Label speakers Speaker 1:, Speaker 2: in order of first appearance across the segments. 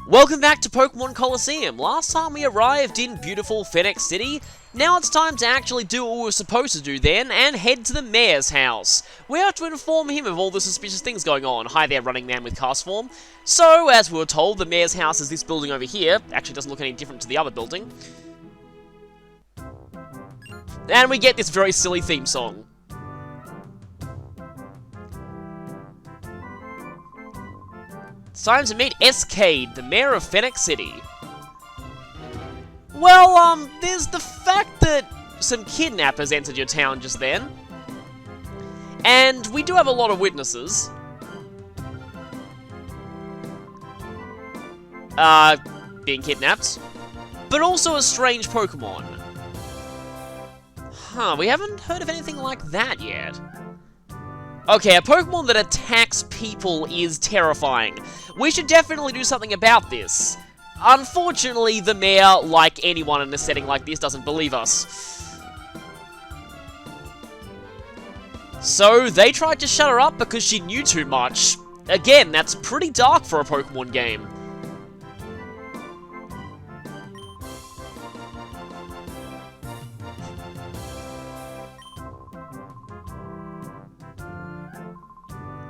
Speaker 1: Welcome back to Pokemon Colosseum. Last time we arrived in beautiful Fennec City. Now it's time to actually do what we were supposed to do then, and head to the mayor's house. We have to inform him of all the suspicious things going on. Hi there, running man with cast form. So, as we were told, the mayor's house is this building over here. Actually doesn't look any different to the other building. And we get this very silly theme song. It's time to meet Escade, the mayor of Fennec City. Well, there's the fact that some kidnappers entered your town just then. And we do have a lot of witnesses. Being kidnapped. But also a strange Pokemon. Huh, we haven't heard of anything like that yet. Okay, a Pokemon that attacks people is terrifying. We should definitely do something about this. Unfortunately, the mayor, like anyone in a setting like this, doesn't believe us. So, they tried to shut her up because she knew too much. Again, that's pretty dark for a Pokemon game.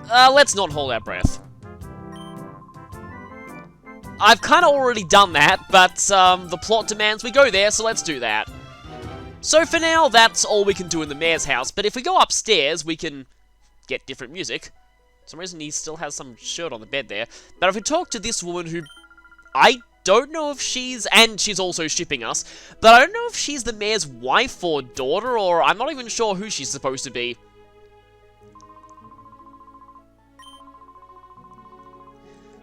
Speaker 1: Let's not hold our breath. I've kind of already done that, but the plot demands we go there, so let's do that. So for now, that's all we can do in the mayor's house, but if we go upstairs, we can get different music. For some reason, he still has some shirt on the bed there. But if we talk to this woman who... I don't know if she's... And she's also shipping us. But I don't know if she's the mayor's wife or daughter, or I'm not even sure who she's supposed to be.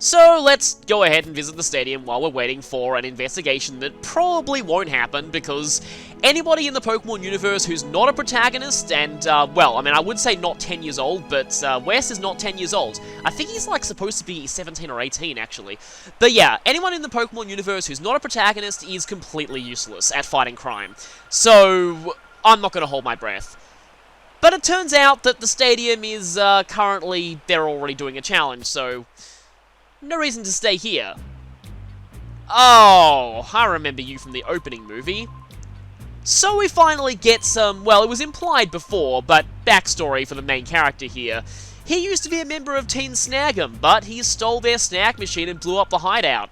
Speaker 1: So, let's go ahead and visit the stadium while we're waiting for an investigation that probably won't happen, because anybody in the Pokemon universe who's not a protagonist, and, well, I mean, I would say not 10 years old, but Wes is not 10 years old. I think he's, like, supposed to be 17 or 18, actually. But yeah, anyone in the Pokemon universe who's not a protagonist is completely useless at fighting crime. So, I'm not gonna hold my breath. But it turns out that the stadium is, currently, they're already doing a challenge, so... no reason to stay here. Oh, I remember you from the opening movie. So we finally get some, well, it was implied before, but backstory for the main character here. He used to be a member of Team Snag'em, but he stole their snack machine and blew up the hideout.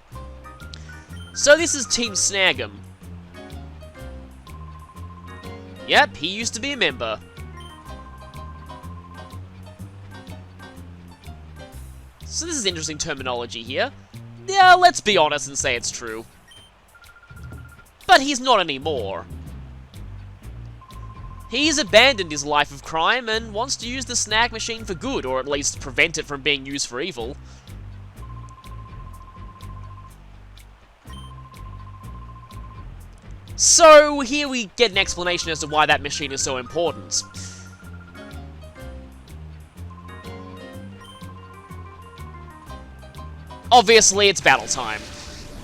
Speaker 1: So this is Team Snag'em. Yep, he used to be a member. So this is interesting terminology here. Yeah, let's be honest and say it's true. But he's not anymore. He's abandoned his life of crime and wants to use the snack machine for good, or at least prevent it from being used for evil. So here we get an explanation as to why that machine is so important. Obviously, it's battle time.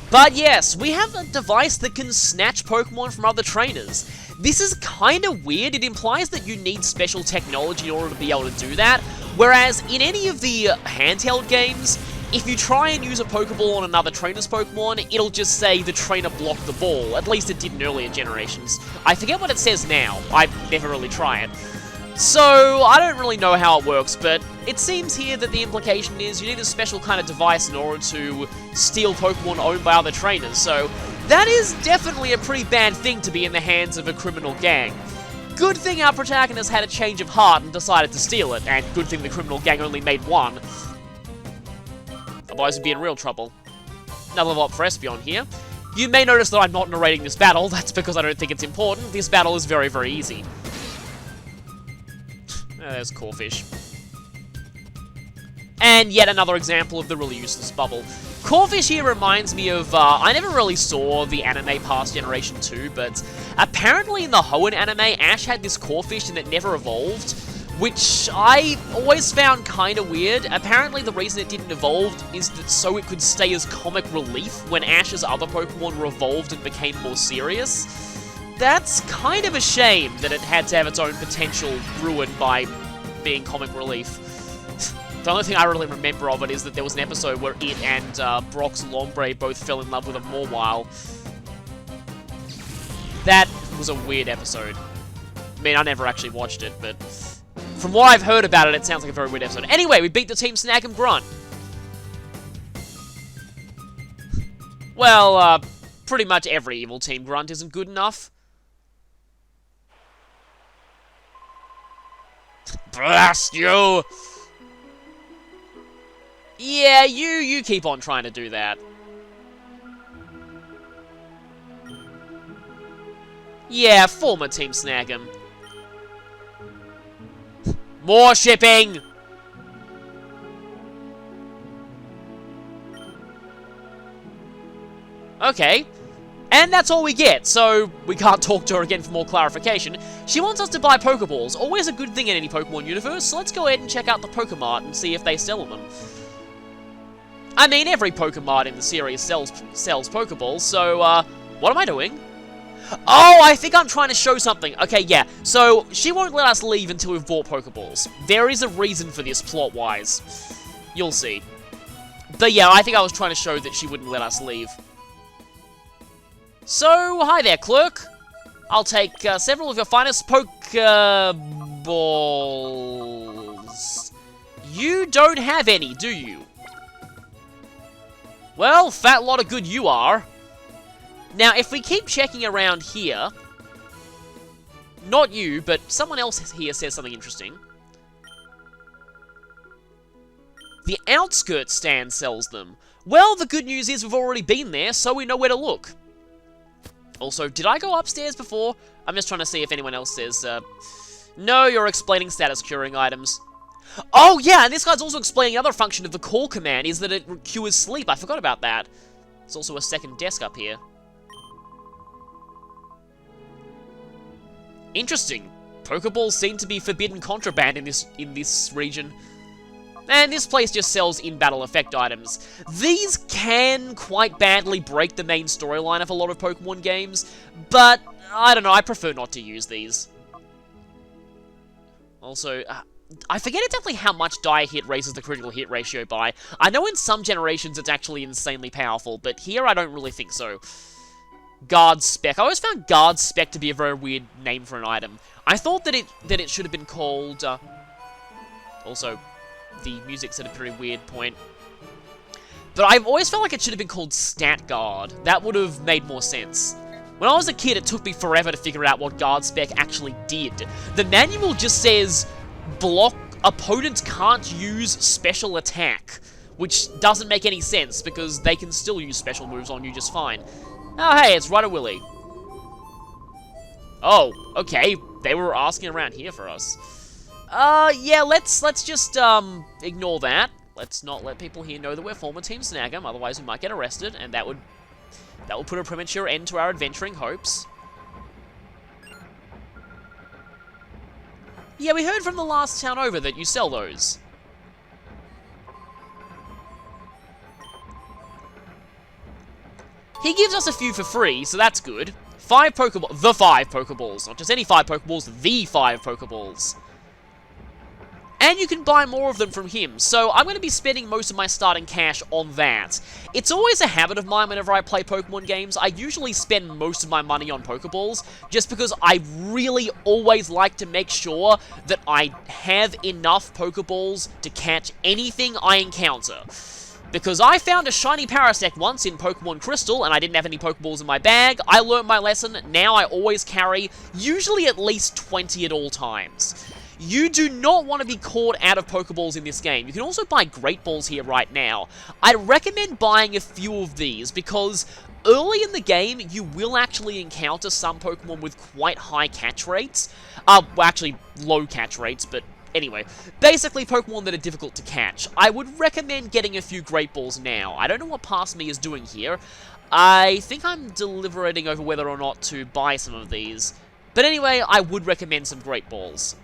Speaker 1: But yes, we have a device that can snatch Pokemon from other trainers. This is kinda weird. It implies that you need special technology in order to be able to do that, whereas in any of the handheld games, if you try and use a Pokeball on another trainer's Pokemon, it'll just say the trainer blocked the ball. At least it did in earlier generations. I forget what it says now. I've never really tried it. So, I don't really know how it works, but it seems here that the implication is you need a special kind of device in order to steal Pokemon owned by other trainers, so that is definitely a pretty bad thing to be in the hands of a criminal gang. Good thing our protagonist had a change of heart and decided to steal it, and good thing the criminal gang only made one. Otherwise we'd be in real trouble. Another level up for Espeon here. You may notice that I'm not narrating this battle, that's because I don't think it's important. This battle is very, very easy. There's Corphish. And yet another example of the really useless bubble. Corphish here reminds me of, I never really saw the anime past Generation 2, but apparently in the Hoenn anime, Ash had this Corphish and it never evolved, which I always found kinda weird. Apparently the reason it didn't evolve is that so it could stay as comic relief when Ash's other Pokemon evolved and became more serious. That's kind of a shame that it had to have its own potential ruined by being comic relief. The only thing I really remember of it is that there was an episode where it and Brock's Lombre both fell in love with a Morwile. That was a weird episode. I mean, I never actually watched it, but from what I've heard about it, it sounds like a very weird episode. Anyway, we beat the Team Snag'em Grunt. Well, pretty much every evil Team Grunt isn't good enough. Blast you! Yeah, you keep on trying to do that. Yeah, former Team Snag'em. More shipping! Okay. And that's all we get, so we can't talk to her again for more clarification. She wants us to buy Pokeballs, always a good thing in any Pokemon universe, so let's go ahead and check out the Pokemart and see if they sell them. I mean, every Pokemart in the series sells Pokeballs, so, what am I doing? Oh, I think I'm trying to show something. Okay, yeah, so she won't let us leave until we've bought Pokeballs. There is a reason for this, plot-wise. You'll see. But yeah, I think I was trying to show that she wouldn't let us leave. So, hi there, clerk. I'll take several of your finest Pokeballs. You don't have any, do you? Well, fat lot of good you are. Now, if we keep checking around here... Not you, but someone else here says something interesting. The Outskirts stand sells them. Well, the good news is we've already been there, so we know where to look. Also, did I go upstairs before? I'm just trying to see if anyone else says, no, you're explaining status curing items. Oh, yeah, and this guy's also explaining the other function of the call command, is that it cures sleep. I forgot about that. There's also a second desk up here. Interesting. Pokeballs seem to be forbidden contraband in this region. And this place just sells in-battle effect items. These can quite badly break the main storyline of a lot of Pokemon games, but I don't know, I prefer not to use these. Also, I forget exactly how much Dire Hit raises the critical hit ratio by. I know in some generations it's actually insanely powerful, but here I don't really think so. Guard Spec. I always found Guard Spec to be a very weird name for an item. I thought that it should have been called... also... The music's at a pretty weird point. But I've always felt like it should have been called Stat Guard. That would have made more sense. When I was a kid, it took me forever to figure out what Guard Spec actually did. The manual just says, opponents can't use special attack. Which doesn't make any sense, because they can still use special moves on you just fine. Oh, hey, it's Ryder Willy. Oh, okay. They were asking around here for us. Yeah, let's just, ignore that. Let's not let people here know that we're former Team Snag'em, otherwise we might get arrested, and that would put a premature end to our adventuring hopes. Yeah, we heard from the last town over that you sell those. He gives us a few for free, so that's good. 5 Pokeballs. The 5 Pokeballs. Not just any 5 Pokeballs, the 5 Pokeballs. And you can buy more of them from him, so I'm going to be spending most of my starting cash on that. It's always a habit of mine whenever I play Pokemon games. I usually spend most of my money on Pokeballs, just because I really always like to make sure that I have enough Pokeballs to catch anything I encounter. Because I found a shiny Parasect once in Pokemon Crystal, and I didn't have any Pokeballs in my bag. I learned my lesson. Now I always carry, usually at least 20 at all times. You do not want to be caught out of Pokeballs in this game. You can also buy Great Balls here right now. I recommend buying a few of these, because early in the game, you will actually encounter some Pokemon with quite high catch rates. Well, actually, low catch rates, but anyway. Basically, Pokemon that are difficult to catch. I would recommend getting a few Great Balls now. I don't know what Past Me is doing here. I think I'm deliberating over whether or not to buy some of these. But anyway, I would recommend some Great Balls.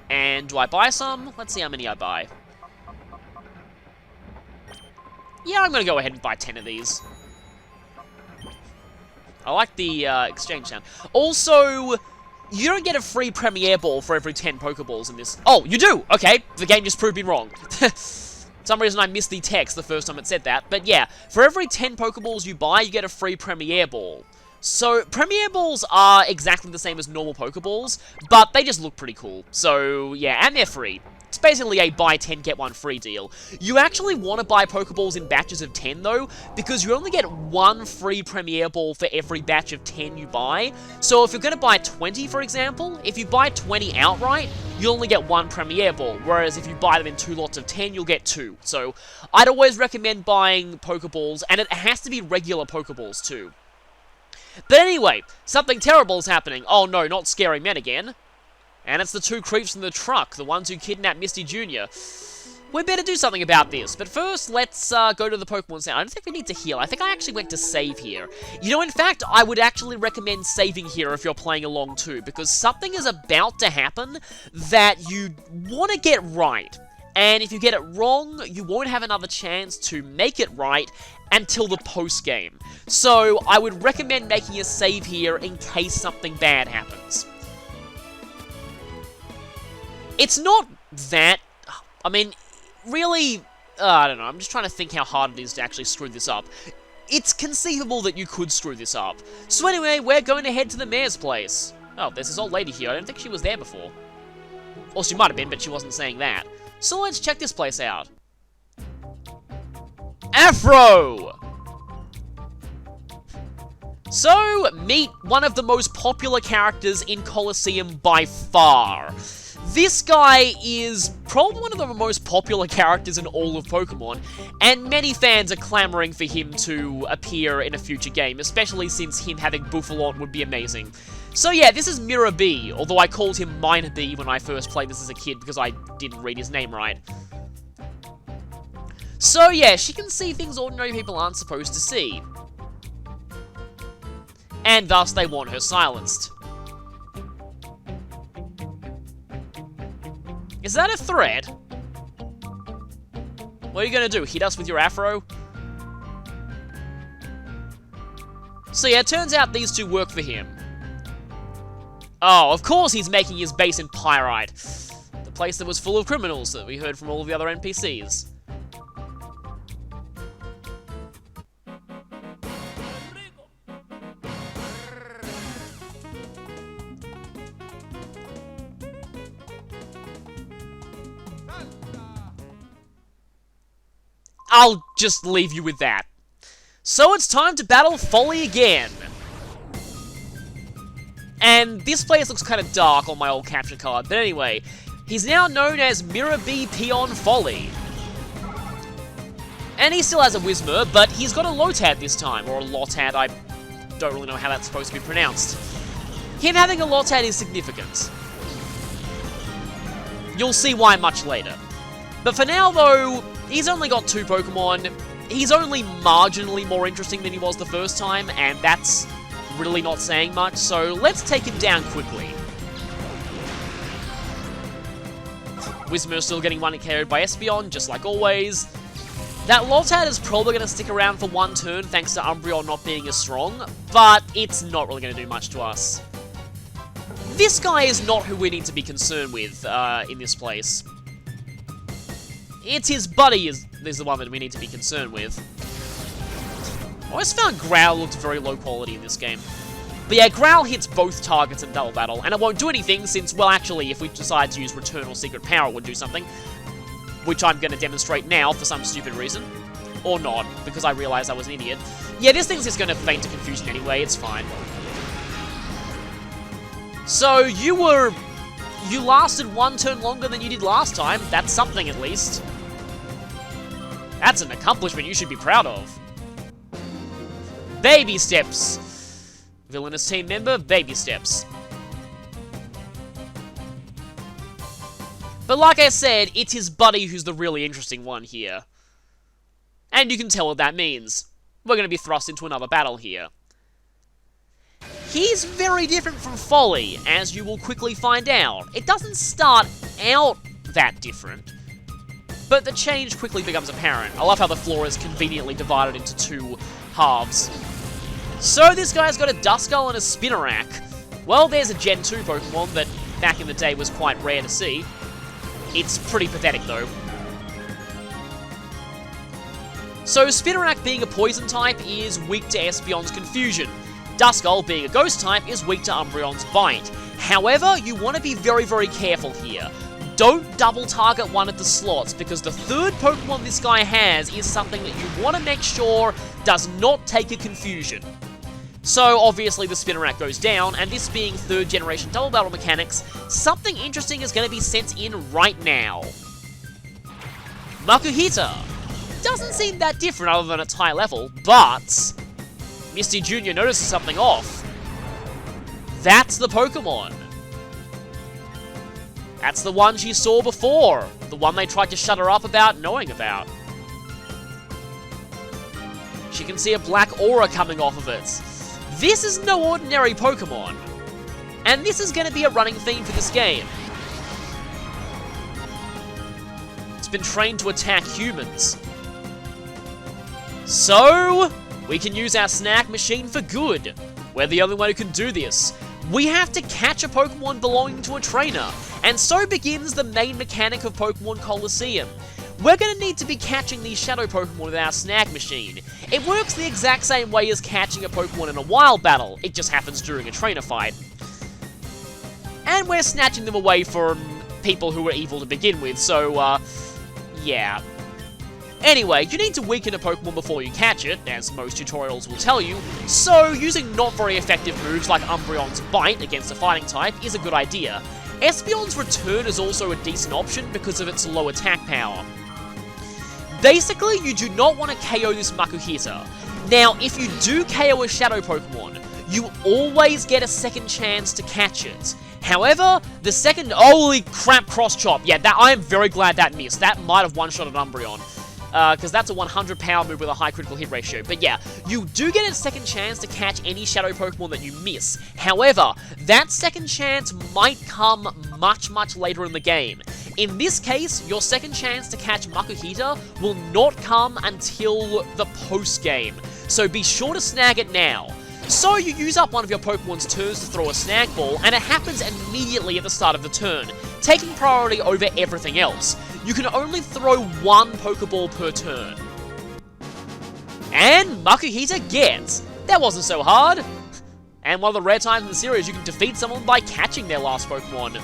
Speaker 1: And do I buy some? Let's see how many I buy. Yeah, I'm going to go ahead and buy 10 of these. I like the exchange sound. Also, you don't get a free Premiere Ball for every 10 Pokeballs in this. Oh, you do! Okay, the game just proved me wrong. For some reason I missed the text the first time it said that. But yeah, for every 10 Pokeballs you buy, you get a free Premiere Ball. So, Premiere Balls are exactly the same as normal Pokeballs, but they just look pretty cool. So, yeah, and they're free. It's basically a buy 10, get 1 free deal. You actually want to buy Pokeballs in batches of 10, though, because you only get 1 free Premiere Ball for every batch of 10 you buy. So if you're going to buy 20, for example, if you buy 20 outright, you'll only get 1 Premiere Ball, whereas if you buy them in 2 lots of 10, you'll get 2. So I'd always recommend buying Pokeballs, and it has to be regular Pokeballs, too. But anyway, something terrible is happening. Oh no, not scary men again. And it's the 2 creeps in the truck, the ones who kidnapped Misty Jr. We better do something about this, but first, let's go to the Pokemon Center. I don't think we need to heal. I think I actually went to save here. You know, in fact, I would actually recommend saving here if you're playing along too, because something is about to happen that you want to get right. And if you get it wrong, you won't have another chance to make it right until the post-game. So, I would recommend making a save here in case something bad happens. It's not that, I mean, really, I don't know, I'm just trying to think how hard it is to actually screw this up. It's conceivable that you could screw this up. So anyway, we're going to head to the mayor's place. Oh, there's this old lady here, I don't think she was there before. Or she might have been, but she wasn't saying that. So let's check this place out. Afro! So, meet one of the most popular characters in Colosseum by far. This guy is probably one of the most popular characters in all of Pokemon, and many fans are clamoring for him to appear in a future game, especially since him having Buffalon would be amazing. So yeah, this is Mirror B, although I called him Minor B when I first played this as a kid because I didn't read his name right. So yeah, she can see things ordinary people aren't supposed to see. And thus they want her silenced. Is that a threat? What are you gonna do, hit us with your afro? So yeah, it turns out these two work for him. Oh, of course he's making his base in Pyrite. The place that was full of criminals that we heard from all of the other NPCs. I'll just leave you with that. So it's time to battle Folly again. And this place looks kind of dark on my old capture card, but anyway, he's now known as Mirror B Peon Folly. And he still has a Whismur, but he's got a Lotad this time, or a Lotad, I don't really know how that's supposed to be pronounced. Him having a Lotad is significant. You'll see why much later. But for now, though, he's only got 2 Pokemon. He's only marginally more interesting than he was the first time, and that's really not saying much, so let's take him down quickly. Whismur still getting one carried by Espeon, just like always. That Lotad is probably going to stick around for 1 turn thanks to Umbreon not being as strong, but it's not really going to do much to us. This guy is not who we need to be concerned with in this place. It's his buddy is the one that we need to be concerned with. I always found Growl looked very low quality in this game. But yeah, Growl hits both targets in Double Battle, and it won't do anything since, well actually, if we decide to use Return or Secret Power, it would do something. Which I'm going to demonstrate now for some stupid reason. Or not, because I realized I was an idiot. Yeah, this thing's just going to feign to confusion anyway, it's fine. So, you lasted 1 turn longer than you did last time. That's something, at least. That's an accomplishment you should be proud of. Baby steps. Villainous team member, baby steps. But like I said, it's his buddy who's the really interesting one here. And you can tell what that means. We're going to be thrust into another battle here. He's very different from Folly, as you will quickly find out. It doesn't start out that different, but the change quickly becomes apparent. I love how the floor is conveniently divided into 2 halves. So this guy's got a Duskull and a Spinarak. Well, there's a Gen 2 Pokemon that back in the day was quite rare to see. It's pretty pathetic though. So Spinarak being a poison type is weak to Espeon's Confusion. Duskull being a ghost type is weak to Umbreon's Bite. However, you want to be very, very careful here. Don't double target one of the slots, because the third Pokemon this guy has is something that you want to make sure does not take a Confusion. So obviously the Spinarak goes down, and this being 3rd generation double battle mechanics, something interesting is going to be sent in right now. Makuhita. Doesn't seem that different other than its high level, but Misty Jr. notices something off. That's the Pokemon. That's the one she saw before. The one they tried to shut her up about knowing about. She can see a black aura coming off of it. This is no ordinary Pokemon. And this is going to be a running theme for this game. It's been trained to attack humans. So, we can use our snack machine for good. We're the only one who can do this. We have to catch a Pokemon belonging to a trainer, and so begins the main mechanic of Pokemon Colosseum. We're going to need to be catching these shadow Pokemon with our snag machine. It works the exact same way as catching a Pokemon in a wild battle, it just happens during a trainer fight. And we're snatching them away from people who were evil to begin with, so, yeah. Anyway, you need to weaken a Pokemon before you catch it, as most tutorials will tell you, so using not very effective moves like Umbreon's Bite against a fighting type is a good idea. Espeon's Return is also a decent option because of its low attack power. Basically, you do not want to KO this Makuhita. Now, if you do KO a Shadow Pokemon, you always get a second chance to catch it. However, the second... Holy crap, Cross Chop! Yeah, I am very glad that missed. That might have one-shotted Umbreon. Because that's a 100 power move with a high critical hit ratio. But yeah, you do get a second chance to catch any Shadow Pokemon that you miss. However, that second chance might come much, much later in the game. In this case, your second chance to catch Makuhita will not come until the post-game. So be sure to snag it now. So you use up one of your Pokemon's turns to throw a snag ball, and it happens immediately at the start of the turn, taking priority over everything else. You can only throw one Pokeball per turn. And Makuhita gets. That wasn't so hard. And one of the rare times in the series you can defeat someone by catching their last Pokemon.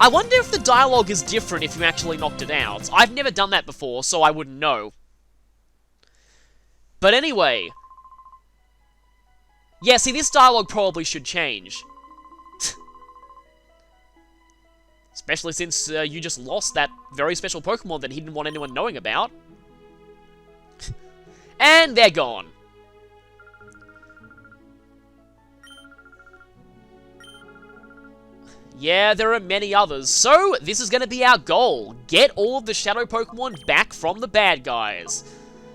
Speaker 1: I wonder if the dialogue is different if you actually knocked it out. I've never done that before, so I wouldn't know. But anyway. Yeah, see, this dialogue probably should change. Especially since you just lost that very special Pokemon that he didn't want anyone knowing about. And they're gone. Yeah, there are many others. So, this is going to be our goal. Get all of the Shadow Pokemon back from the bad guys.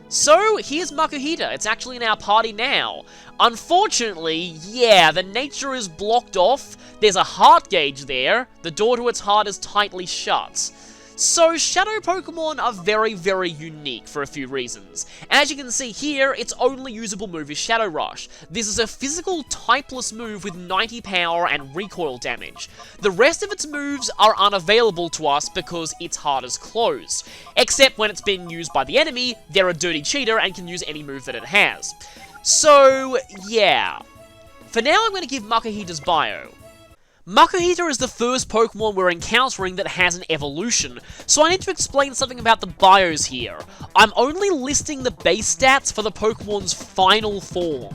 Speaker 1: So, here's Makuhita. It's actually in our party now. Unfortunately, yeah, the nature is blocked off. There's a heart gauge there. The door to its heart is tightly shut. So, Shadow Pokemon are very, very unique for a few reasons. As you can see here, its only usable move is Shadow Rush. This is a physical, typeless move with 90 power and recoil damage. The rest of its moves are unavailable to us because its heart is closed. Except when it's being used by the enemy, they're a dirty cheater and can use any move that it has. So, yeah. For now, I'm going to give Makuhita's bio. Makuhita is the first Pokemon we're encountering that has an evolution, so I need to explain something about the bios here. I'm only listing the base stats for the Pokemon's final form.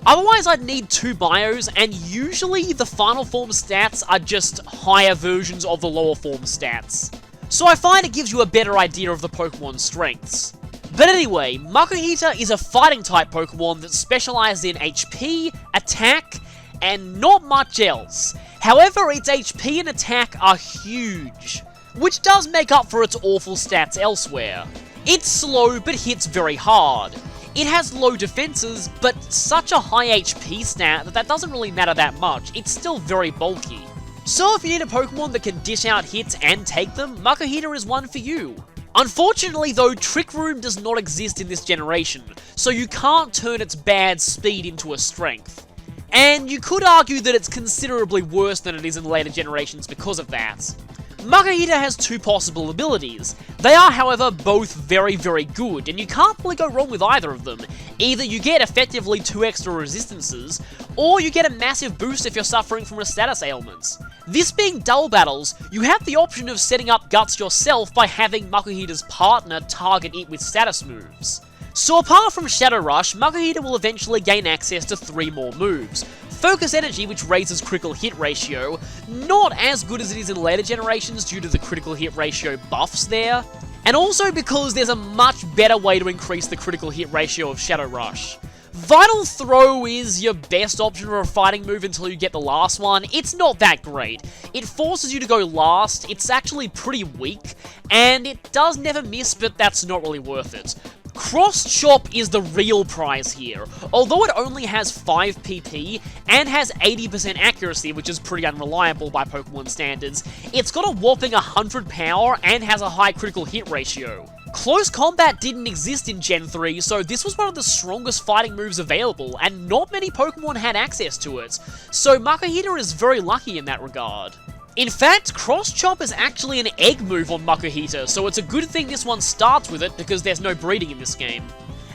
Speaker 1: Otherwise, I'd need 2 bios, and usually the final form stats are just higher versions of the lower form stats. So I find it gives you a better idea of the Pokemon's strengths. But anyway, Makuhita is a fighting type Pokemon that specializes in HP, attack, and not much else. However, its HP and attack are huge, which does make up for its awful stats elsewhere. It's slow, but hits very hard. It has low defenses, but such a high HP stat that doesn't really matter that much. It's still very bulky. So if you need a Pokemon that can dish out hits and take them, Makuhita is one for you. Unfortunately though, Trick Room does not exist in this generation, so you can't turn its bad speed into a strength. And you could argue that it's considerably worse than it is in later generations because of that. Makahita has two possible abilities. They are, however, both very, very good, and you can't really go wrong with either of them. Either you get effectively 2 extra resistances, or you get a massive boost if you're suffering from a status ailment. This being double battles, you have the option of setting up Guts yourself by having Makahita's partner target it with status moves. So apart from Shadow Rush, Makahita will eventually gain access to 3 more moves. Focus Energy, which raises critical hit ratio, not as good as it is in later generations due to the critical hit ratio buffs there, and also because there's a much better way to increase the critical hit ratio of Shadow Rush. Vital Throw is your best option for a fighting move until you get the last one. It's not that great. It forces you to go last, it's actually pretty weak, and it does never miss, but that's not really worth it. Cross Chop is the real prize here. Although it only has 5 PP and has 80% accuracy, which is pretty unreliable by Pokemon standards, it's got a whopping 100 power and has a high critical hit ratio. Close Combat didn't exist in Gen 3, so this was one of the strongest fighting moves available, and not many Pokemon had access to it, so Makahita is very lucky in that regard. In fact, Cross Chop is actually an egg move on Makahita, so it's a good thing this one starts with it because there's no breeding in this game.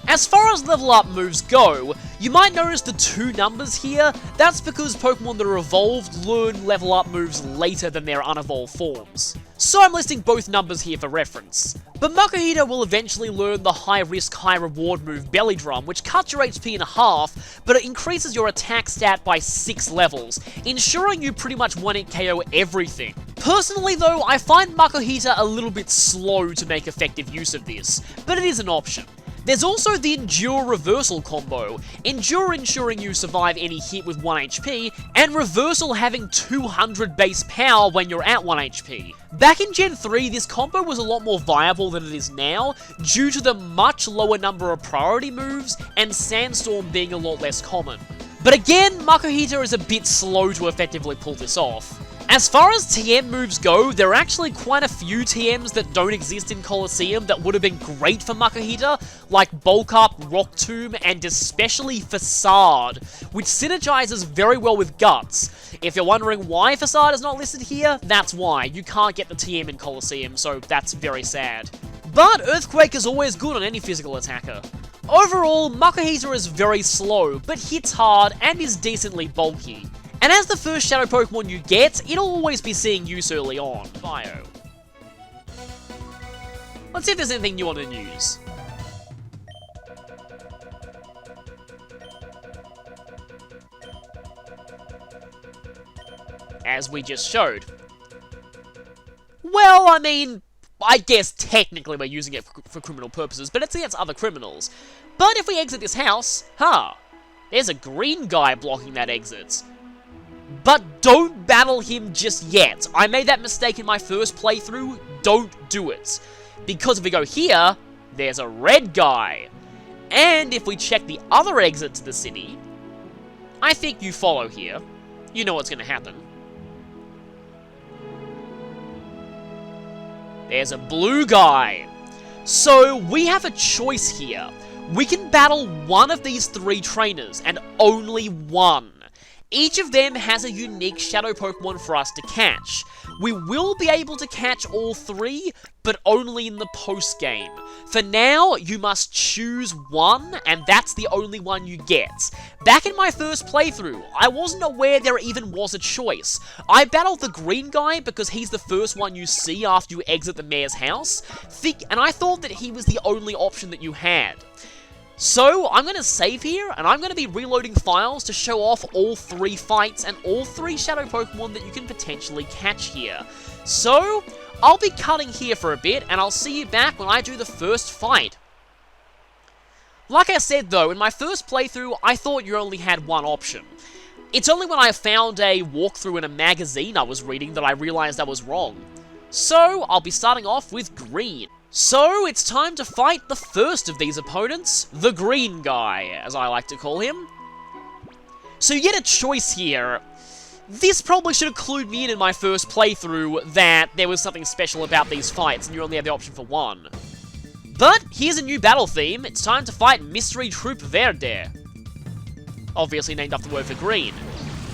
Speaker 1: As far as level up moves go, you might notice the 2 numbers here. That's because Pokemon that are evolved learn level up moves later than their unevolved forms. So I'm listing both numbers here for reference. But Makahita will eventually learn the high risk, high reward move Belly Drum, which cuts your HP in half, but it increases your attack stat by 6 levels, ensuring you pretty much 1-hit KO everything. Personally though, I find Makahita a little bit slow to make effective use of this, but it is an option. There's also the Endure Reversal combo, Endure ensuring you survive any hit with 1 HP, and Reversal having 200 base power when you're at 1 HP. Back in Gen 3, this combo was a lot more viable than it is now, due to the much lower number of priority moves, and Sandstorm being a lot less common. But again, Makahita is a bit slow to effectively pull this off. As far as TM moves go, there are actually quite a few TMs that don't exist in Colosseum that would have been great for Makahita, like Bulk Up, Rock Tomb, and especially Facade, which synergizes very well with Guts. If you're wondering why Facade is not listed here, that's why. You can't get the TM in Colosseum, so that's very sad. But Earthquake is always good on any physical attacker. Overall, Makahita is very slow, but hits hard and is decently bulky. And as the first Shadow Pokemon you get, it'll always be seeing use early on. Bio. Let's see if there's anything new on the news. As we just showed. Well, I mean, I guess technically we're using it for criminal purposes, but it's against other criminals. But if we exit this house, there's a green guy blocking that exit. But don't battle him just yet. I made that mistake in my first playthrough. Don't do it. Because if we go here, there's a red guy. And if we check the other exit to the city, I think you follow here. You know what's going to happen. There's a blue guy. So we have a choice here. We can battle one of these 3 trainers, and only one. Each of them has a unique Shadow Pokemon for us to catch. We will be able to catch all 3, but only in the post-game. For now, you must choose one, and that's the only one you get. Back in my first playthrough, I wasn't aware there even was a choice. I battled the green guy because he's the first one you see after you exit the mayor's house, and I thought that he was the only option that you had. So, I'm going to save here, and I'm going to be reloading files to show off all 3 fights and all 3 Shadow Pokemon that you can potentially catch here. So, I'll be cutting here for a bit, and I'll see you back when I do the first fight. Like I said though, in my first playthrough, I thought you only had one option. It's only when I found a walkthrough in a magazine I was reading that I realized I was wrong. So, I'll be starting off with green. So, it's time to fight the first of these opponents, the green guy, as I like to call him. So you get a choice here. This probably should have clued me in my first playthrough that there was something special about these fights and you only have the option for one. But here's a new battle theme. It's time to fight Mystery Troop Verde. Obviously named after the word for green.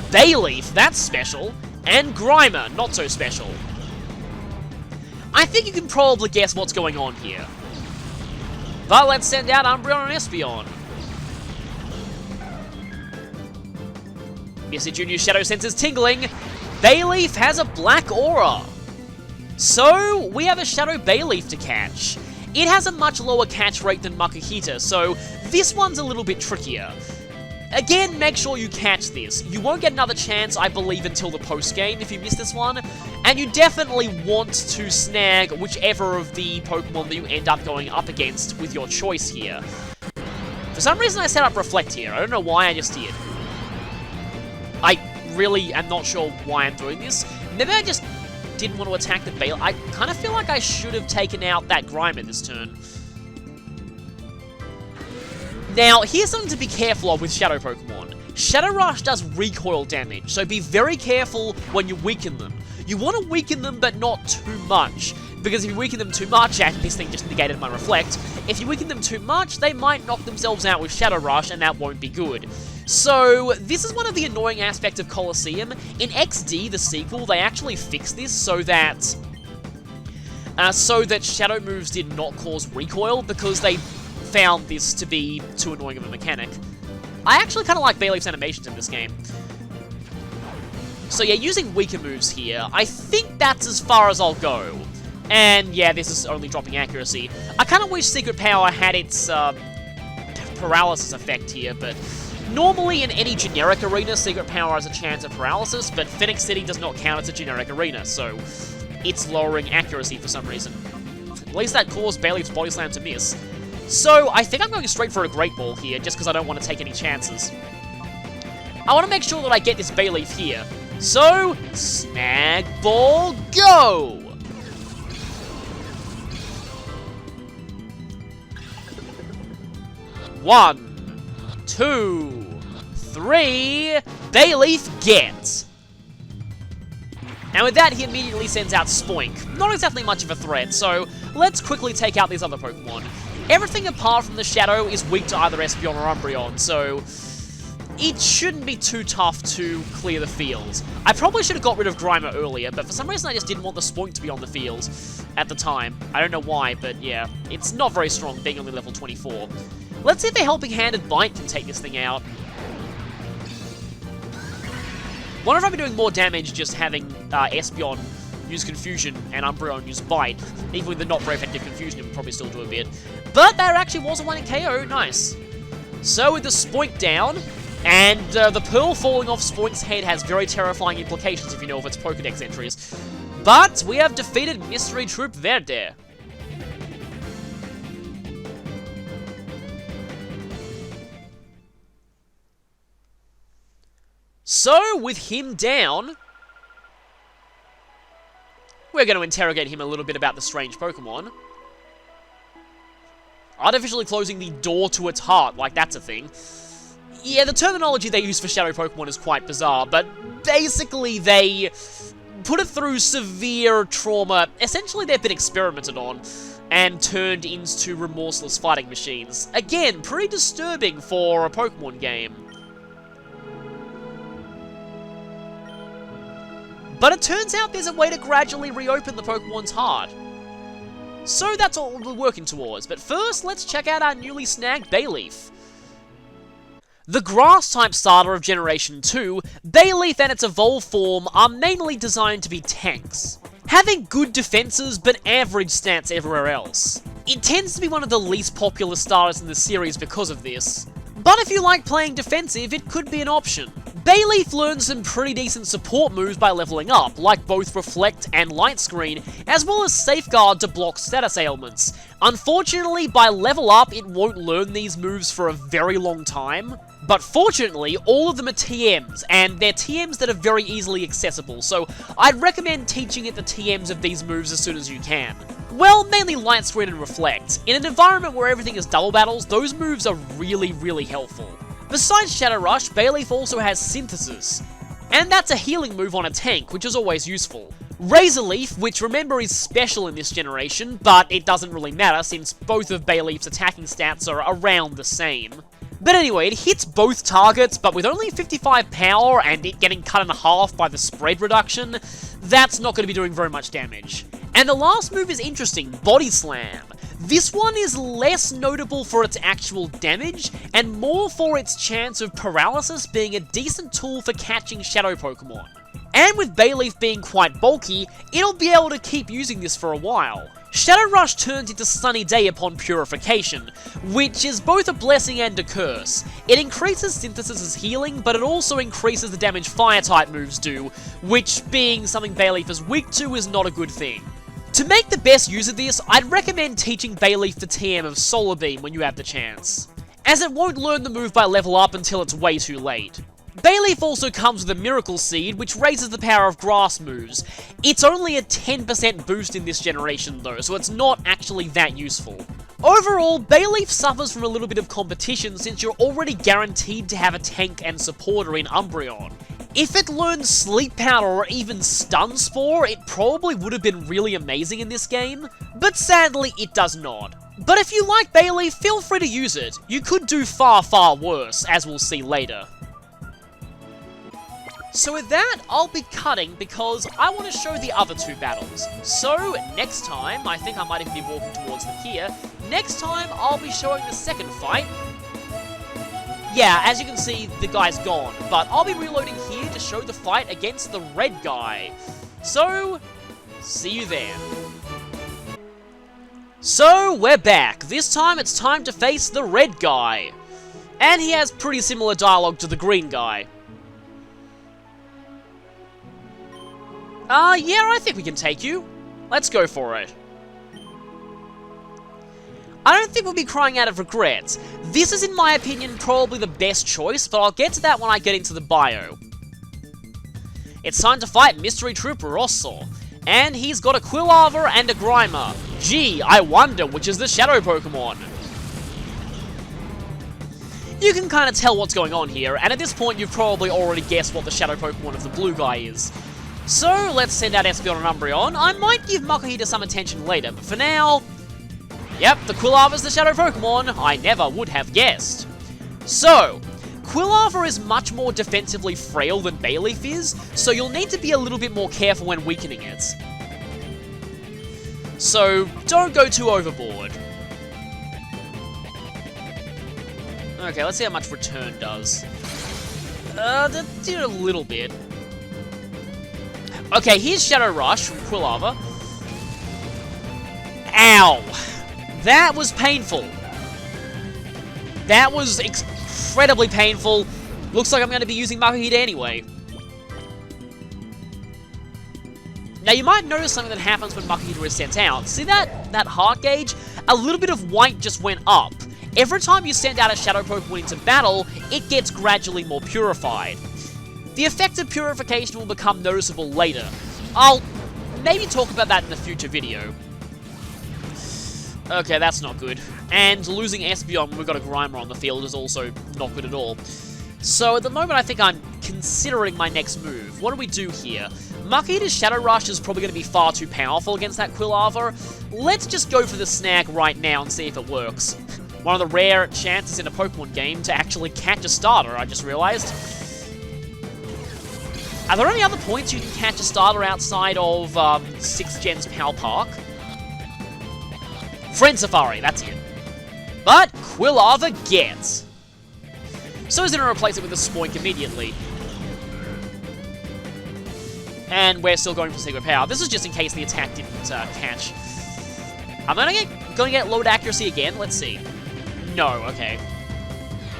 Speaker 1: Bayleaf, that's special. And Grimer, not so special. I think you can probably guess what's going on here. But let's send out Umbreon and Espeon. Mr. Junior's shadow senses tingling. Bayleaf has a black aura. So, we have a Shadow Bayleaf to catch. It has a much lower catch rate than Makuhita, so this one's a little bit trickier. Again, make sure you catch this. You won't get another chance, I believe, until the post-game if you miss this one. And you definitely want to snag whichever of the Pokemon that you end up going up against with your choice here. For some reason I set up Reflect here. I don't know why, I just did. I really am not sure why I'm doing this. Maybe I just didn't want to attack the Bayleaf. I kind of feel like I should have taken out that Grimer this turn. Now, here's something to be careful of with Shadow Pokemon. Shadow Rush does recoil damage, so be very careful when you weaken them. You want to weaken them, but not too much. Because if you weaken them too much, and this thing just negated my Reflect, if you weaken them too much, they might knock themselves out with Shadow Rush, and that won't be good. So, this is one of the annoying aspects of Colosseum. In XD, the sequel, they actually fixed this so that Shadow moves did not cause recoil, because they found this to be too annoying of a mechanic. I actually kind of like Bayleaf's animations in this game. So yeah, using weaker moves here, I think that's as far as I'll go. And yeah, this is only dropping accuracy. I kind of wish Secret Power had its paralysis effect here, but normally in any generic arena, Secret Power has a chance of paralysis, but Phoenix City does not count as a generic arena, so it's lowering accuracy for some reason. At least that caused Bayleaf's Body Slam to miss. So, I think I'm going straight for a Great Ball here, just because I don't want to take any chances. I want to make sure that I get this Bayleaf here. So, Snag Ball, go! One, two, three, Bayleaf, get! And with that, he immediately sends out Spoink. Not exactly much of a threat, so let's quickly take out these other Pokemon. Everything apart from the Shadow is weak to either Espeon or Umbreon, so it shouldn't be too tough to clear the field. I probably should have got rid of Grimer earlier, but for some reason I just didn't want the Spoink to be on the field at the time. I don't know why, but yeah, it's not very strong being only level 24. Let's see if a Helping Handed Bite can take this thing out. Wonder if I'd be doing more damage just having Espeon use Confusion and Umbreon use Bite. Even with the not very effective Confusion, it would probably still do a bit. But there actually was a one in KO, nice. So with the Spoink down, and the Pearl falling off Spoink's head has very terrifying implications if you know of its Pokedex entries. But we have defeated Mystery Troop Verde. So, with him down, we're going to interrogate him a little bit about the strange Pokemon. Artificially closing the door to its heart, like that's a thing. Yeah, the terminology they use for Shadow Pokemon is quite bizarre, but basically they put it through severe trauma. Essentially, they've been experimented on and turned into remorseless fighting machines. Again, pretty disturbing for a Pokemon game. But it turns out there's a way to gradually reopen the Pokemon's heart. So that's what we're working towards, but first, let's check out our newly snagged Bayleaf. The Grass-type starter of Generation 2, Bayleaf and its evolved form are mainly designed to be tanks, having good defenses but average stats everywhere else. It tends to be one of the least popular starters in the series because of this, but if you like playing defensive, it could be an option. Bayleaf learns some pretty decent support moves by leveling up, like both Reflect and Light Screen, as well as Safeguard to block status ailments. Unfortunately, by level up, it won't learn these moves for a very long time. But fortunately, all of them are TMs, and they're TMs that are very easily accessible, so I'd recommend teaching it the TMs of these moves as soon as you can. Well, mainly Light Screen and Reflect. In an environment where everything is double battles, those moves are really, really helpful. Besides Shadow Rush, Bayleaf also has Synthesis. And that's a healing move on a tank, which is always useful. Razor Leaf, which remember is special in this generation, but it doesn't really matter since both of Bayleaf's attacking stats are around the same. But anyway, it hits both targets, but with only 55 power and it getting cut in half by the spread reduction, that's not going to be doing very much damage. And the last move is interesting, Body Slam. This one is less notable for its actual damage, and more for its chance of paralysis being a decent tool for catching shadow Pokemon. And with Bayleaf being quite bulky, it'll be able to keep using this for a while. Shadow Rush turns into Sunny Day upon purification, which is both a blessing and a curse. It increases Synthesis's healing, but it also increases the damage Fire-type moves do, which, being something Bayleaf is weak to, is not a good thing. To make the best use of this, I'd recommend teaching Bayleaf the TM of Solar Beam when you have the chance, as it won't learn the move by level up until it's way too late. Bayleaf also comes with a Miracle Seed, which raises the power of grass moves. It's only a 10% boost in this generation though, so it's not actually that useful. Overall, Bayleaf suffers from a little bit of competition since you're already guaranteed to have a tank and supporter in Umbreon. If it learned Sleep Powder or even Stun Spore, it probably would have been really amazing in this game, but sadly it does not. But if you like Bayleaf, feel free to use it. You could do far, far worse, as we'll see later. So with that, I'll be cutting because I want to show the other two battles. So, next time, I think I might even be walking towards them here, next time I'll be showing the second fight. Yeah, as you can see, the guy's gone, but I'll be reloading here to show the fight against the red guy. So, see you there. So, we're back. This time it's time to face the red guy. And he has pretty similar dialogue to the green guy. Yeah, I think we can take you. Let's go for it. I don't think we'll be crying out of regrets. This is, in my opinion, probably the best choice, but I'll get to that when I get into the bio. It's time to fight Mystery Trooper Rossor, and he's got a Quilava and a Grimer. Gee, I wonder which is the Shadow Pokemon. You can kind of tell what's going on here, and at this point you've probably already guessed what the Shadow Pokemon of the blue guy is. So, let's send out Espeon and Umbreon. I might give Makuhita some attention later, but for now... Yep, the Quilava's the Shadow Pokemon. I never would have guessed. So, Quilava is much more defensively frail than Bayleaf is, so you'll need to be a little bit more careful when weakening it. So, don't go too overboard. Okay, let's see how much Return does. That did a little bit. Okay, here's Shadow Rush from Quilava. Ow! That was painful. That was incredibly painful. Looks like I'm going to be using Makuhita anyway. Now, you might notice something that happens when Makuhita is sent out. See that heart gauge? A little bit of white just went up. Every time you send out a Shadow Pokemon into battle, it gets gradually more purified. The effect of purification will become noticeable later. I'll maybe talk about that in a future video. Okay, that's not good. And losing Espeon when we've got a Grimer on the field is also not good at all. So at the moment I think I'm considering my next move. What do we do here? Makuhita's Shadow Rush is probably going to be far too powerful against that Quilava. Let's just go for the snag right now and see if it works. One of the rare chances in a Pokemon game to actually catch a starter, I just realized. Are there any other points you can catch a starter outside of 6th Gen's Pal Park? Friend Safari, that's it. But Quilava gets. So he's going to replace it with a Spoink immediately. And we're still going for Secret Power. This is just in case the attack didn't catch. Am I going to get lowered accuracy again? Let's see. No, okay.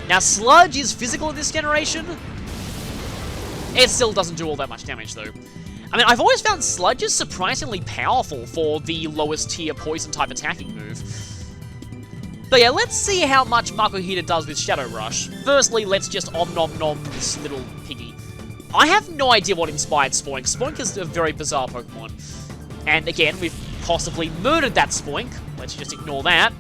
Speaker 1: Now, Sludge is physical in this generation. It still doesn't do all that much damage, though. I mean, I've always found Sludge is surprisingly powerful for the lowest tier Poison-type attacking move. But yeah, let's see how much Makuhita does with Shadow Rush. Firstly, let's just om-nom-nom this little piggy. I have no idea what inspired Spoink. Spoink is a very bizarre Pokemon. And again, we've possibly murdered that Spoink. Let's just ignore that.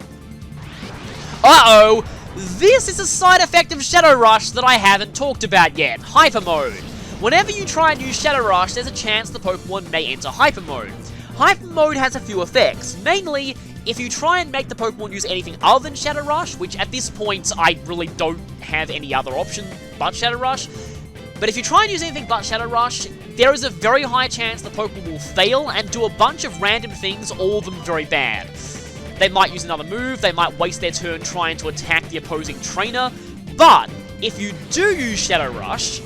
Speaker 1: Uh-oh! This is a side effect of Shadow Rush that I haven't talked about yet. Hyper Mode. Whenever you try and use Shadow Rush, there's a chance the Pokemon may enter Hyper Mode. Hyper Mode has a few effects, mainly if you try and make the Pokemon use anything other than Shadow Rush, which at this point I really don't have any other option but Shadow Rush, but if you try and use anything but Shadow Rush, there is a very high chance the Pokemon will fail and do a bunch of random things, all of them very bad. They might use another move, they might waste their turn trying to attack the opposing trainer, but if you do use Shadow Rush,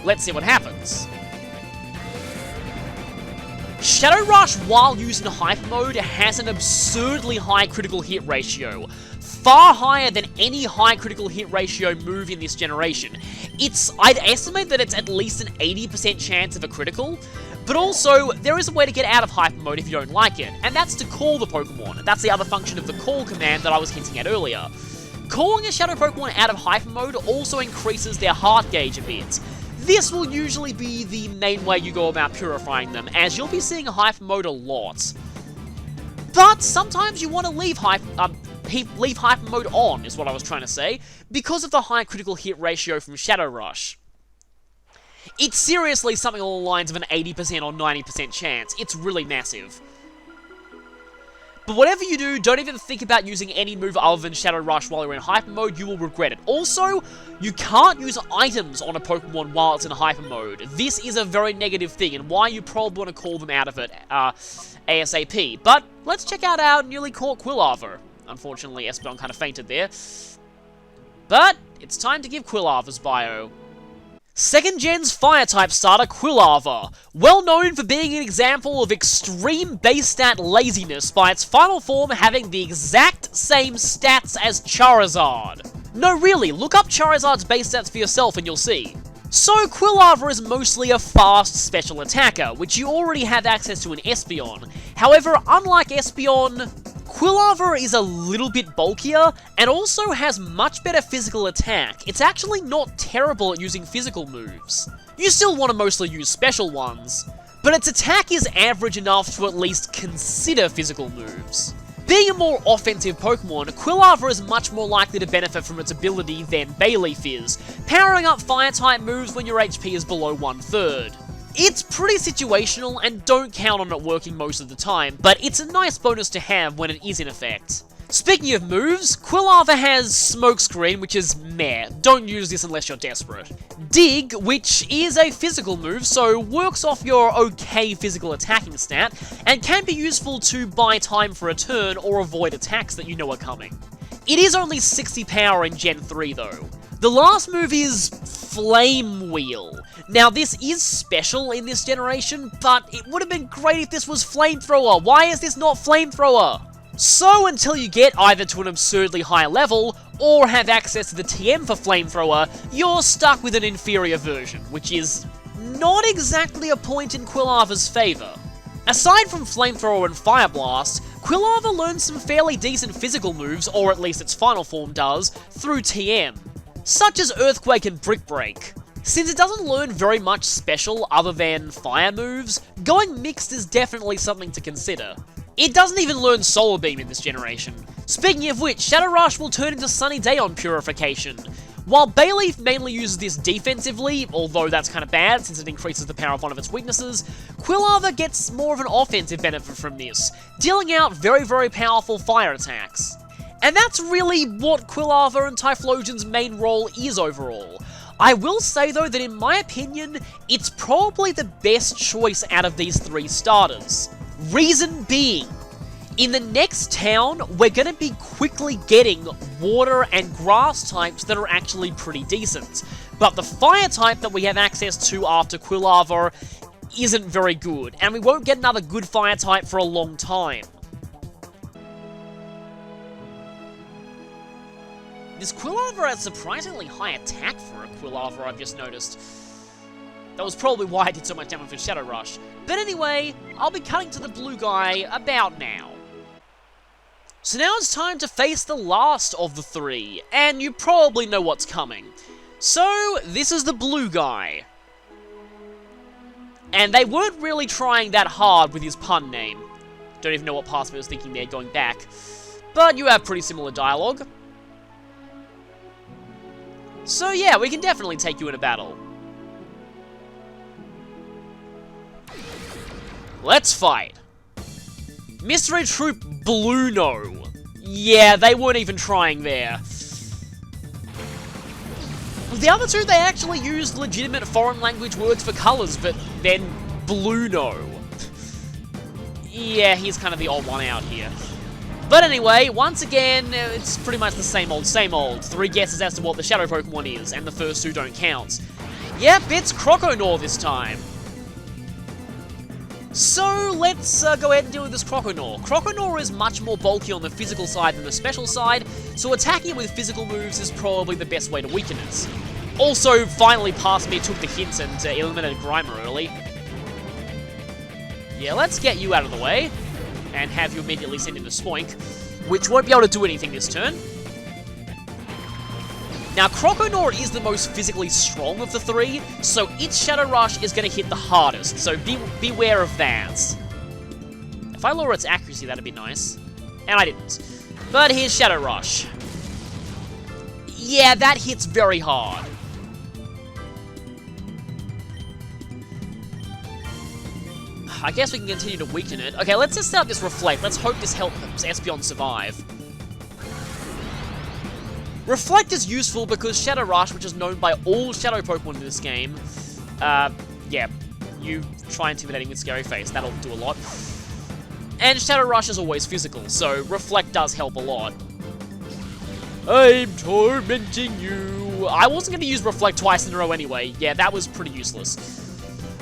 Speaker 1: let's see what happens. Shadow Rush, while used in Hyper Mode, has an absurdly high critical hit ratio. Far higher than any high critical hit ratio move in this generation. I'd estimate that it's at least an 80% chance of a critical, but also, there is a way to get out of Hyper Mode if you don't like it, and that's to call the Pokemon. That's the other function of the call command that I was hinting at earlier. Calling a Shadow Pokemon out of Hyper Mode also increases their heart gauge a bit. This will usually be the main way you go about purifying them, as you'll be seeing Hyper Mode a lot. But sometimes you want to leave Hyper Mode on, is what I was trying to say, because of the high critical hit ratio from Shadow Rush. It's seriously something along the lines of an 80% or 90% chance. It's really massive. But whatever you do, don't even think about using any move other than Shadow Rush while you're in Hyper Mode, you will regret it. Also, you can't use items on a Pokemon while it's in Hyper Mode. This is a very negative thing, and why you probably want to call them out of it ASAP. But let's check out our newly caught Quilava. Unfortunately, Espeon kind of fainted there. But it's time to give Quilava's bio. Second Gen's Fire-type starter, Quilava. Well known for being an example of extreme base stat laziness by its final form having the exact same stats as Charizard. No, really, look up Charizard's base stats for yourself and you'll see. So, Quilava is mostly a fast special attacker, which you already have access to in Espeon. However, unlike Espeon, Quilava is a little bit bulkier, and also has much better physical attack. It's actually not terrible at using physical moves. You still want to mostly use special ones, but its attack is average enough to at least consider physical moves. Being a more offensive Pokemon, Quilava is much more likely to benefit from its ability than Bayleaf is, powering up Fire-type moves when your HP is below 1/3. It's pretty situational, and don't count on it working most of the time, but it's a nice bonus to have when it is in effect. Speaking of moves, Quilava has Smokescreen, which is meh, don't use this unless you're desperate. Dig, which is a physical move, so works off your okay physical attacking stat, and can be useful to buy time for a turn or avoid attacks that you know are coming. It is only 60 power in Gen 3 though. The last move is Flame Wheel. Now this is special in this generation, but it would have been great if this was Flamethrower. Why is this not Flamethrower? So until you get either to an absurdly high level, or have access to the TM for Flamethrower, you're stuck with an inferior version, which is not exactly a point in Quilava's favour. Aside from Flamethrower and Fire Blast, Quilava learns some fairly decent physical moves, or at least its final form does, through TM, such as Earthquake and Brick Break. Since it doesn't learn very much special other than fire moves, going mixed is definitely something to consider. It doesn't even learn Solar Beam in this generation. Speaking of which, Shadow Rush will turn into Sunny Day on Purification. While Bayleaf mainly uses this defensively, although that's kind of bad since it increases the power of one of its weaknesses, Quilava gets more of an offensive benefit from this, dealing out very, very powerful fire attacks. And that's really what Quilava and Typhlosion's main role is overall. I will say though that in my opinion, it's probably the best choice out of these three starters. Reason being, in the next town, we're going to be quickly getting water and grass types that are actually pretty decent. But the fire type that we have access to after Quilava isn't very good, and we won't get another good fire type for a long time. This Quilava has surprisingly high attack for a Quilava, I've just noticed. That was probably why I did so much damage with Shadow Rush. But anyway, I'll be cutting to the blue guy about now. So now it's time to face the last of the three, and you probably know what's coming. So, this is the blue guy. And they weren't really trying that hard with his pun name. Don't even know what Password was thinking there going back. But you have pretty similar dialogue. So yeah, we can definitely take you in a battle. Let's fight. Mystery Troop Bluno. Yeah, they weren't even trying there. The other two, they actually used legitimate foreign language words for colours, but then Bluno. Yeah, he's kind of the odd one out here. But anyway, once again, it's pretty much the same old, same old. 3 guesses as to what the Shadow Pokemon is, and the first 2 don't count. Yep, it's Croconaw this time. So, let's go ahead and deal with this Croconaw. Croconaw is much more bulky on the physical side than the special side, so attacking it with physical moves is probably the best way to weaken it. Also, finally past me took the hint and eliminated Grimer early. Yeah, let's get you out of the way, and have you immediately send into Spoink, which won't be able to do anything this turn. Now, Croconaw is the most physically strong of the 3, so its Shadow Rush is going to hit the hardest, so beware of that. If I lower its accuracy, that'd be nice. And I didn't. But here's Shadow Rush. Yeah, that hits very hard. I guess we can continue to weaken it. Okay, let's just start this Reflect. Let's hope this helps Espeon survive. Reflect is useful because Shadow Rush, which is known by all Shadow Pokemon in this game, yeah, you try intimidating with Scary Face, that'll do a lot. And Shadow Rush is always physical, so Reflect does help a lot. I'm tormenting you. I wasn't going to use Reflect twice in a row anyway. Yeah, that was pretty useless.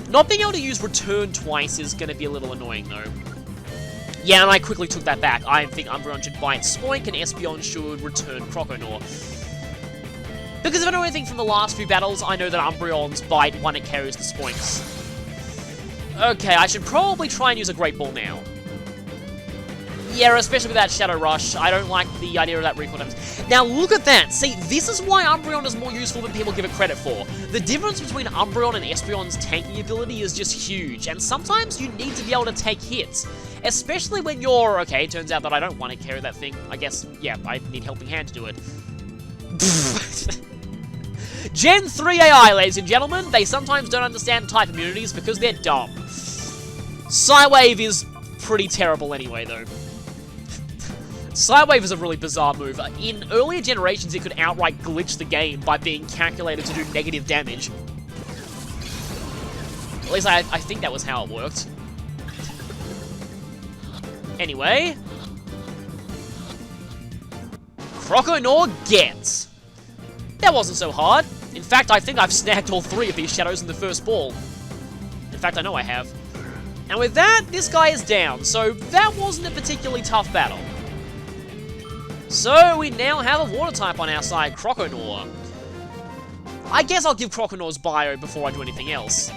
Speaker 1: Not being able to use Return twice is going to be a little annoying, though. Yeah, and I quickly took that back. I think Umbreon should bite Spoink, and Espeon should return Croconaw. Because if I know anything from the last few battles, I know that Umbreon's bite when it carries the Spoinks. Okay, I should probably try and use a Great Ball now. Yeah, especially with that Shadow Rush. I don't like the idea of that recoil damage. Now, look at that. See, this is why Umbreon is more useful than people give it credit for. The difference between Umbreon and Espeon's tanking ability is just huge, and sometimes you need to be able to take hits. Especially when you're... Okay, turns out that I don't want to carry that thing. I guess, yeah, I need Helping Hand to do it. Gen 3 AI, ladies and gentlemen. They sometimes don't understand type immunities because they're dumb. Psywave is pretty terrible anyway, though. Psywave is a really bizarre move. In earlier generations, it could outright glitch the game by being calculated to do negative damage. At least I think that was how it worked. Anyway. Croconaw gets. That wasn't so hard. In fact, I think I've snagged all 3 of these shadows in the first ball. In fact, I know I have. And with that, this guy is down, so that wasn't a particularly tough battle. So, we now have a water type on our side, Croconaw. I guess I'll give Croconaw's bio before I do anything else.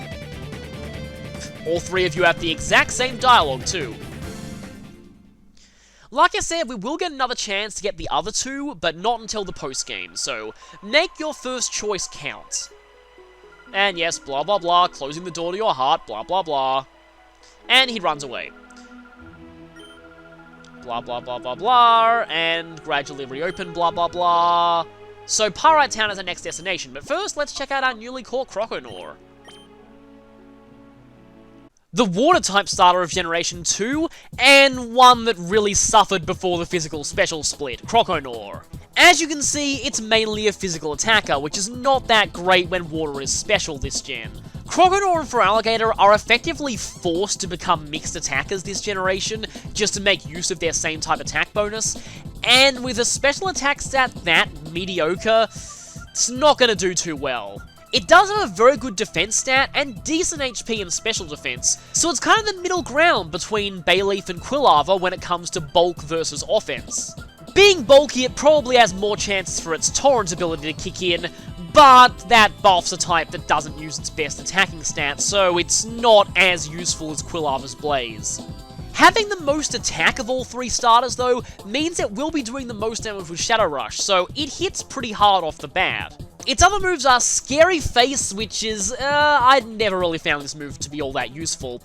Speaker 1: All 3 of you have the exact same dialogue, too. Like I said, we will get another chance to get the other 2, but not until the post-game, so make your first choice count. And yes, blah blah blah, closing the door to your heart, blah blah blah. And he runs away. Blah blah blah blah blah, and gradually reopen, blah blah blah. So Pyrite Town is our next destination, but first let's check out our newly caught Croconaw. The Water-type starter of Generation 2, and one that really suffered before the physical special split, Croconaw. As you can see, it's mainly a physical attacker, which is not that great when Water is special this gen. Croconaw and Feraligatr are effectively forced to become mixed attackers this generation, just to make use of their same type attack bonus, and with a special attack stat that mediocre, it's not going to do too well. It does have a very good defense stat and decent HP and special defense, so it's kind of the middle ground between Bayleaf and Quilava when it comes to bulk versus offense. Being bulky, it probably has more chances for its Torrent ability to kick in, but that buff's a type that doesn't use its best attacking stats, so it's not as useful as Quilava's Blaze. Having the most attack of all 3 starters, though, means it will be doing the most damage with Shadow Rush, so it hits pretty hard off the bat. Its other moves are Scary Face, which is, I'd never really found this move to be all that useful.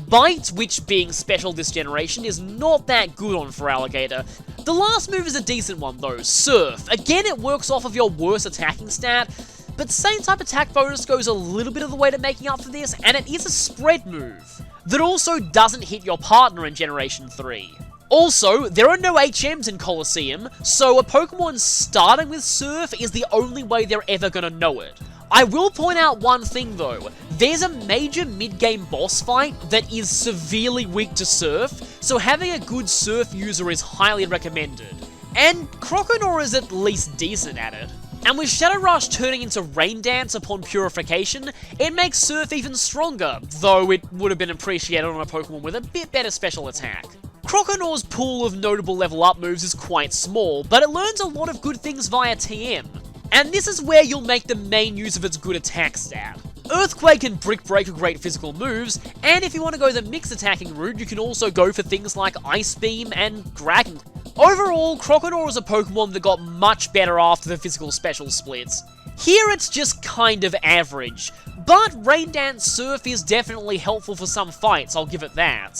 Speaker 1: Bite, which being special this generation, is not that good on Feraligatr. The last move is a decent one though, Surf. Again, it works off of your worst attacking stat, but same type attack bonus goes a little bit of the way to making up for this, and it is a spread move that also doesn't hit your partner in Generation 3. Also, there are no HMs in Colosseum, so a Pokemon starting with Surf is the only way they're ever gonna know it. I will point out one thing though, there's a major mid-game boss fight that is severely weak to Surf, so having a good Surf user is highly recommended. And Croconaw is at least decent at it. And with Shadow Rush turning into Rain Dance upon Purification, it makes Surf even stronger, though it would have been appreciated on a Pokemon with a bit better special attack. Croconaw's pool of notable level up moves is quite small, but it learns a lot of good things via TM. And this is where you'll make the main use of its good attack stat. Earthquake and Brick Break are great physical moves, and if you want to go the mixed attacking route, you can also go for things like Ice Beam and Dragon. Overall, Croconaw is a Pokemon that got much better after the physical special splits. Here it's just kind of average, but Rain Dance Surf is definitely helpful for some fights, I'll give it that.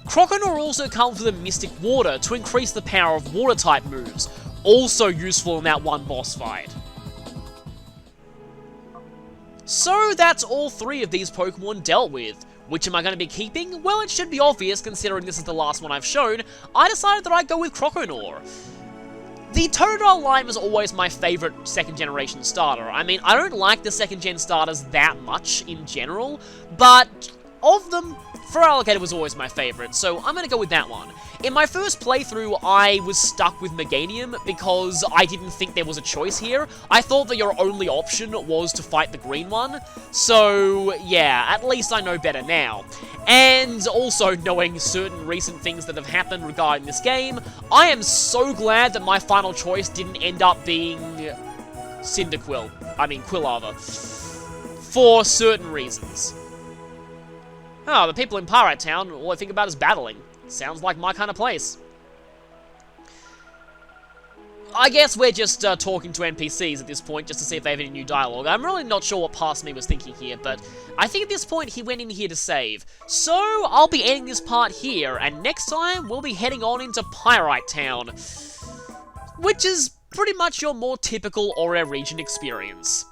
Speaker 1: Croconaw also comes with a Mystic Water to increase the power of Water-type moves, also useful in that one boss fight. So that's all 3 of these Pokemon dealt with. Which am I going to be keeping? Well, it should be obvious considering this is the last one I've shown. I decided that I'd go with Croconaw. The Totodile line was always my favourite second generation starter. I mean, I don't like the second gen starters that much in general, but of them, Feraligatr was always my favourite, so I'm going to go with that one. In my first playthrough, I was stuck with Meganium because I didn't think there was a choice here. I thought that your only option was to fight the green one, so yeah, at least I know better now. And also knowing certain recent things that have happened regarding this game, I am so glad that my final choice didn't end up being Quilava, for certain reasons. Oh, the people in Pyrite Town, all I think about is battling. Sounds like my kind of place. I guess we're just talking to NPCs at this point, just to see if they have any new dialogue. I'm really not sure what Past Me was thinking here, but I think at this point he went in here to save. So, I'll be ending this part here, and next time we'll be heading on into Pyrite Town, which is pretty much your more typical Aurea region experience.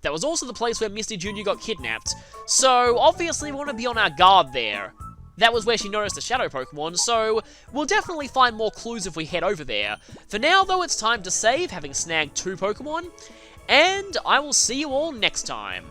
Speaker 1: That was also the place where Misty Jr. got kidnapped, so obviously we want to be on our guard there. That was where she noticed a Shadow Pokemon, so we'll definitely find more clues if we head over there. For now, though, it's time to save, having snagged 2 Pokemon, and I will see you all next time.